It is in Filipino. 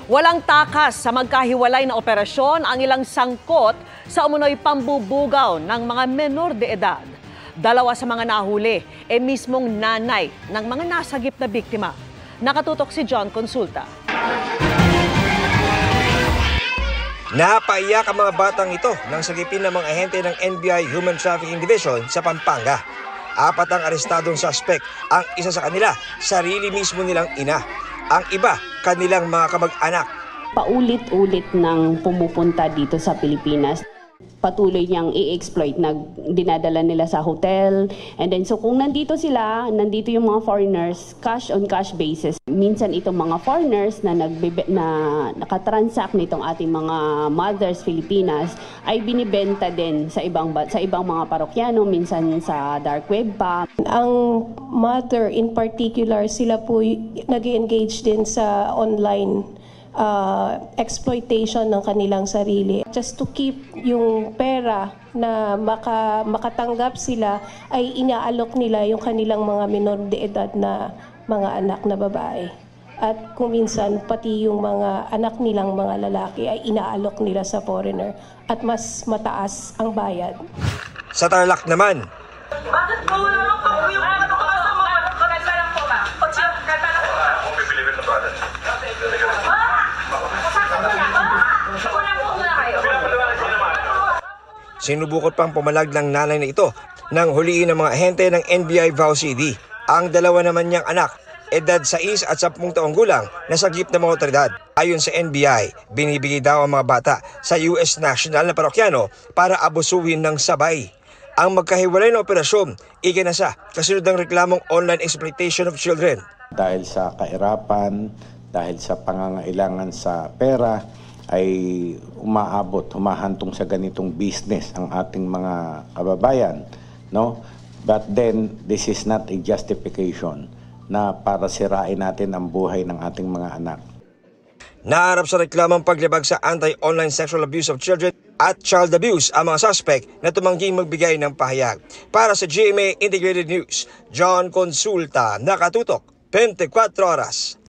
Walang takas sa magkahiwalay na operasyon ang ilang sangkot sa umunoy pambubugaw ng mga menor de edad. Dalawa sa mga nahuli mismong nanay ng mga nasagip na biktima. Nakatutok si John Consulta. Napaiyak ang mga batang ito nang sagipin ng mga ahente ng NBI Human Trafficking Division sa Pampanga. 4 ang arestadong suspect. Ang isa sa kanila, sarili mismo nilang ina. Ang iba, kanilang mga kamag-anak. Paulit-ulit nang pumupunta dito sa Pilipinas. Patuloy niyang i-exploit, dinadala nila sa hotel. And then so kung nandito sila, nandito yung mga foreigners, cash on cash basis. Minsan itong mga foreigners na nakatransact nitong ating mga mothers Filipinas ay binibenta din sa ibang mga parokyano, minsan sa dark web pa. Ang mother in particular, sila po nag-engage din sa online exploitation ng kanilang sarili. Just to keep yung pera na makatanggap sila, ay inaalok nila yung kanilang mga minor de edad na mga anak na babae. At kung minsan, pati yung mga anak nilang mga lalaki ay inaalok nila sa foreigner at mas mataas ang bayad. Sa Tarlac naman, bakit po wala lang po yung ano ko sa mga kanta lang po ba? Kanta lang po ba? Kung pipiliin na brother. sinubukot pang pumalag ng nanay na ito nang huliin ng mga ahente ng NBI Vow CD. Ang dalawa naman niyang anak, edad 6 at 10 taong gulang, nasagip ng mga otoridad. Ayon sa NBI, binibigay daw ang mga bata sa US National na parokyano para abusuhin ng sabay. Ang magkahiwalay na operasyon, iginasa kasunod ng reklamong online exploitation of children. Dahil sa kahirapan, dahil sa pangangailangan sa pera, ay humahantong sa ganitong business ang ating mga kababayan, no? But then, this is not a justification na para sirain natin ang buhay ng ating mga anak. Naharap sa reklamang paglabag sa anti-online sexual abuse of children at child abuse ang mga suspect na tumangging magbigay ng pahayag. Para sa GMA Integrated News, John Consulta, nakatutok 24 oras.